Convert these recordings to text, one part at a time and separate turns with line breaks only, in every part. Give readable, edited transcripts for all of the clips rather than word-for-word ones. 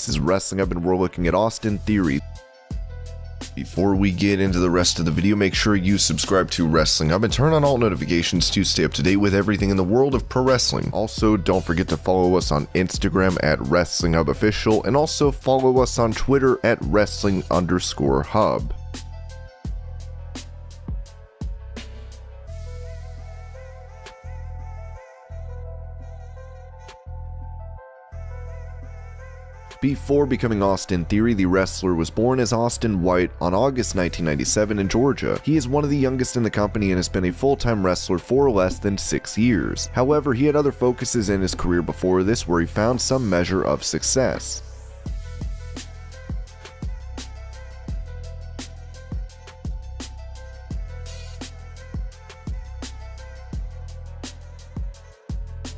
This is Wrestling Up and we're looking at Austin Theory. Before we get into the rest of the video, make sure you subscribe to Wrestling Up and turn on all notifications to stay up to date with everything in the world of pro wrestling. Also, don't forget to follow us on Instagram at WrestlingHubOfficial and also follow us on Twitter at Wrestling_Hub. Before becoming Austin Theory, the wrestler was born as Austin White on August 1997 in Georgia. He is one of the youngest in the company and has been a full-time wrestler for less than 6 years. However, he had other focuses in his career before this where he found some measure of success.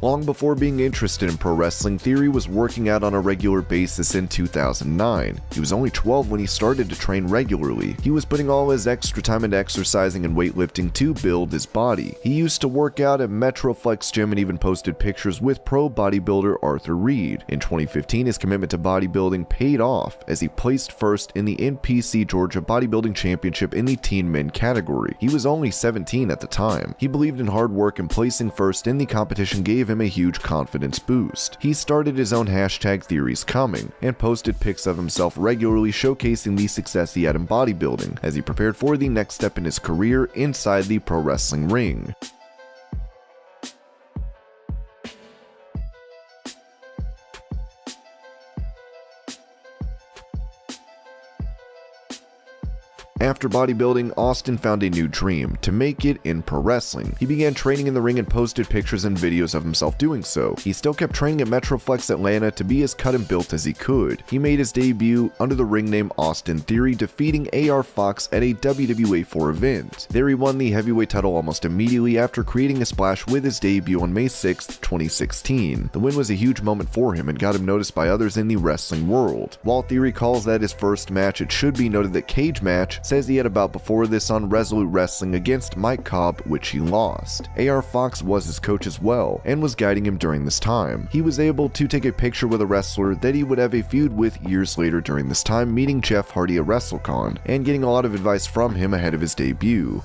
Long before being interested in pro wrestling, Theory was working out on a regular basis in 2009. He was only 12 when he started to train regularly. He was putting all his extra time into exercising and weightlifting to build his body. He used to work out at Metroflex Gym and even posted pictures with pro bodybuilder Arthur Reed. In 2015, his commitment to bodybuilding paid off as he placed first in the NPC Georgia Bodybuilding Championship in the teen men category. He was only 17 at the time. He believed in hard work and placing first in the competition gave him a huge confidence boost. He started his own hashtag Theories Coming and posted pics of himself regularly showcasing the success he had in bodybuilding as he prepared for the next step in his career inside the pro wrestling ring. After bodybuilding, Austin found a new dream, to make it in pro wrestling. He began training in the ring and posted pictures and videos of himself doing so. He still kept training at Metroflex Atlanta to be as cut and built as he could. He made his debut under the ring name Austin Theory, defeating AR Fox at a WWE 4 event. Theory won the heavyweight title almost immediately after creating a splash with his debut on May 6, 2016. The win was a huge moment for him and got him noticed by others in the wrestling world. While Theory calls that his first match, it should be noted that Cage Match says he had a bout before this on Resolute Wrestling against Mike Cobb, which he lost. AR Fox was his coach as well, and was guiding him during this time. He was able to take a picture with a wrestler that he would have a feud with years later during this time, meeting Jeff Hardy at WrestleCon, and getting a lot of advice from him ahead of his debut.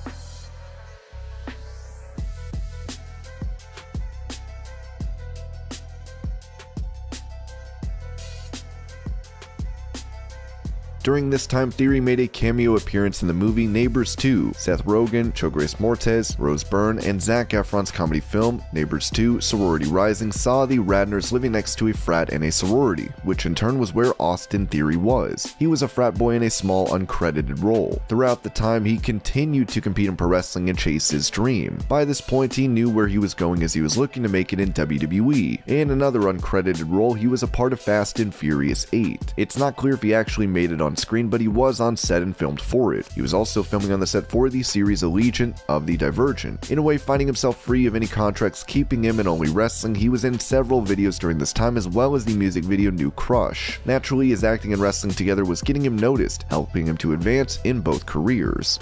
During this time, Theory made a cameo appearance in the movie Neighbors 2. Seth Rogen, Chograce Mortez, Rose Byrne, and Zac Efron's comedy film, Neighbors 2: Sorority Rising, saw the Radners living next to a frat and a sorority, which in turn was where Austin Theory was. He was a frat boy in a small, uncredited role. Throughout the time, he continued to compete in pro wrestling and chase his dream. By this point, he knew where he was going as he was looking to make it in WWE. In another uncredited role, he was a part of Fast and Furious 8. It's not clear if he actually made it on screen, but he was on set and filmed for it. He was also filming on the set for the series Allegiant of the Divergent. In a way, finding himself free of any contracts keeping him in only wrestling, he was in several videos during this time as well as the music video New Crush. Naturally, his acting and wrestling together was getting him noticed, helping him to advance in both careers.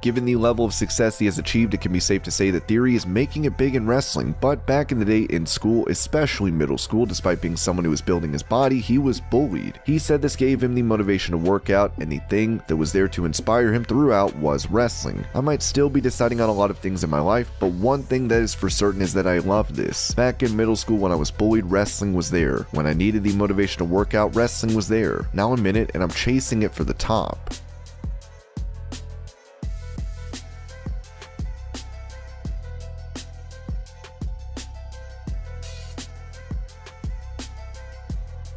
Given the level of success he has achieved, it can be safe to say that Theory is making it big in wrestling, but back in the day in school, especially middle school, despite being someone who was building his body, he was bullied. He said this gave him the motivation to work out, and the thing that was there to inspire him throughout was wrestling. I might still be deciding on a lot of things in my life, but one thing that is for certain is that I love this. Back in middle school when I was bullied, wrestling was there. When I needed the motivation to work out, wrestling was there. Now I'm in it, and I'm chasing it for the top.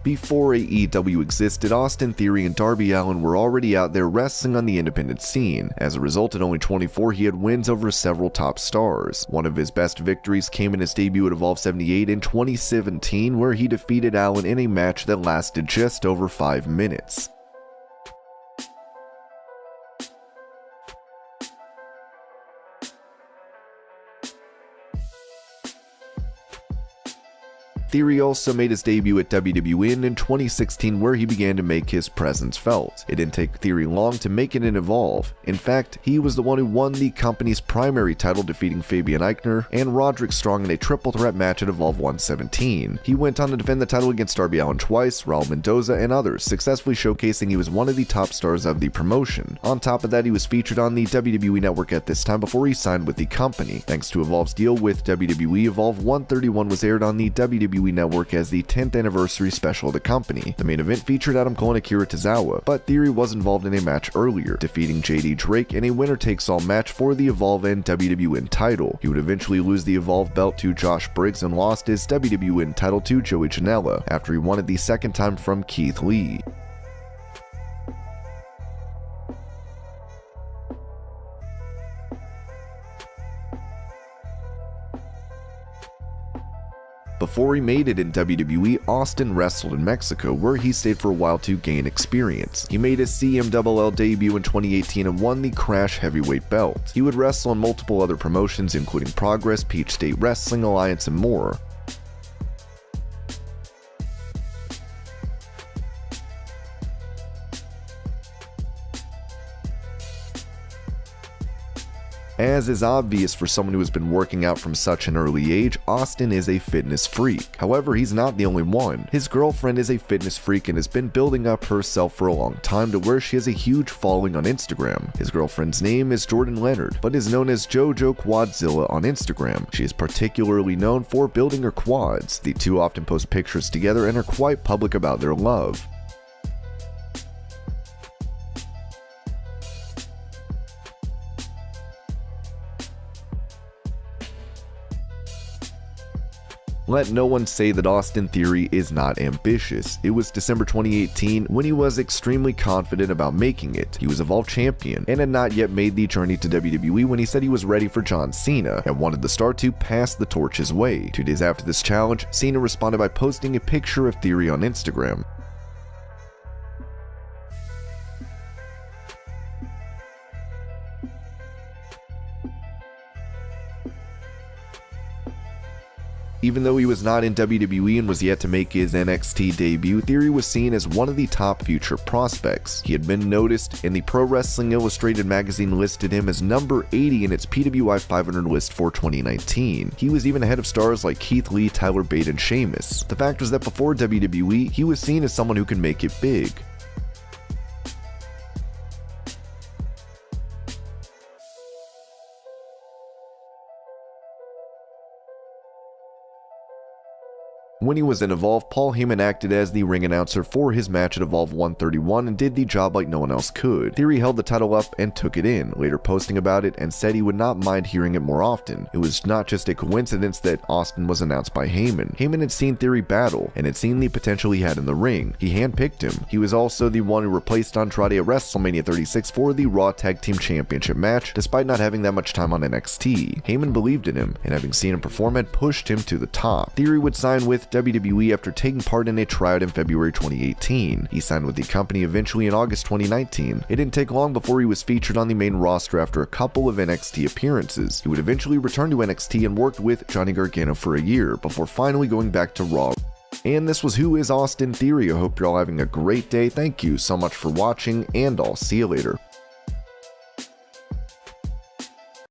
Before AEW existed, Austin Theory and Darby Allin were already out there wrestling on the independent scene. As a result, at only 24, he had wins over several top stars. One of his best victories came in his debut at Evolve 78 in 2017, where he defeated Allin in a match that lasted just over 5 minutes. Theory also made his debut at WWE in 2016, where he began to make his presence felt. It didn't take Theory long to make it in Evolve. In fact, he was the one who won the company's primary title, defeating Fabian Eichner and Roderick Strong in a triple threat match at Evolve 117. He went on to defend the title against Darby Allin twice, Raul Mendoza, and others, successfully showcasing he was one of the top stars of the promotion. On top of that, he was featured on the WWE Network at this time before he signed with the company. Thanks to Evolve's deal with WWE, Evolve 131 was aired on the WWE Network as the 10th anniversary special of the company. The main event featured Adam Cole and Akira Tozawa, but Theory was involved in a match earlier, defeating JD Drake in a winner-takes-all match for the Evolve and WWE title. He would eventually lose the Evolve belt to Josh Briggs and lost his WWE title to Joey Janela after he won it the second time from Keith Lee. Before he made it in WWE, Austin wrestled in Mexico, where he stayed for a while to gain experience. He made his CMLL debut in 2018 and won the Crash Heavyweight belt. He would wrestle in multiple other promotions, including Progress, Peach State Wrestling Alliance, and more. As is obvious for someone who has been working out from such an early age, Austin is a fitness freak. However, he's not the only one. His girlfriend is a fitness freak and has been building up herself for a long time to where she has a huge following on Instagram. His girlfriend's name is Jordan Leonard, but is known as JoJo Quadzilla on Instagram. She is particularly known for building her quads. The two often post pictures together and are quite public about their love. Let no one say that Austin Theory is not ambitious. It was December 2018 when he was extremely confident about making it. He was Evolve champion and had not yet made the journey to WWE when he said he was ready for John Cena and wanted the star to pass the torch his way. 2 days after this challenge, Cena responded by posting a picture of Theory on Instagram. Even though he was not in WWE and was yet to make his NXT debut, Theory was seen as one of the top future prospects. He had been noticed, and the Pro Wrestling Illustrated magazine listed him as number 80 in its PWI 500 list for 2019. He was even ahead of stars like Keith Lee, Tyler Bate, and Sheamus. The fact was that before WWE, he was seen as someone who can make it big. When he was in Evolve, Paul Heyman acted as the ring announcer for his match at Evolve 131 and did the job like no one else could. Theory held the title up and took it in, later posting about it and said he would not mind hearing it more often. It was not just a coincidence that Austin was announced by Heyman. Heyman had seen Theory battle and had seen the potential he had in the ring. He handpicked him. He was also the one who replaced Andrade at WrestleMania 36 for the Raw Tag Team Championship match, despite not having that much time on NXT. Heyman believed in him, and having seen him perform had pushed him to the top. Theory would sign with WWE after taking part in a tryout in February 2018. He signed with the company eventually in August 2019. It didn't take long before he was featured on the main roster after a couple of NXT appearances. He would eventually return to NXT and worked with Johnny Gargano for a year, before finally going back to Raw. And this was Who is Austin Theory. I hope you're all having a great day. Thank you so much for watching, and I'll see you later.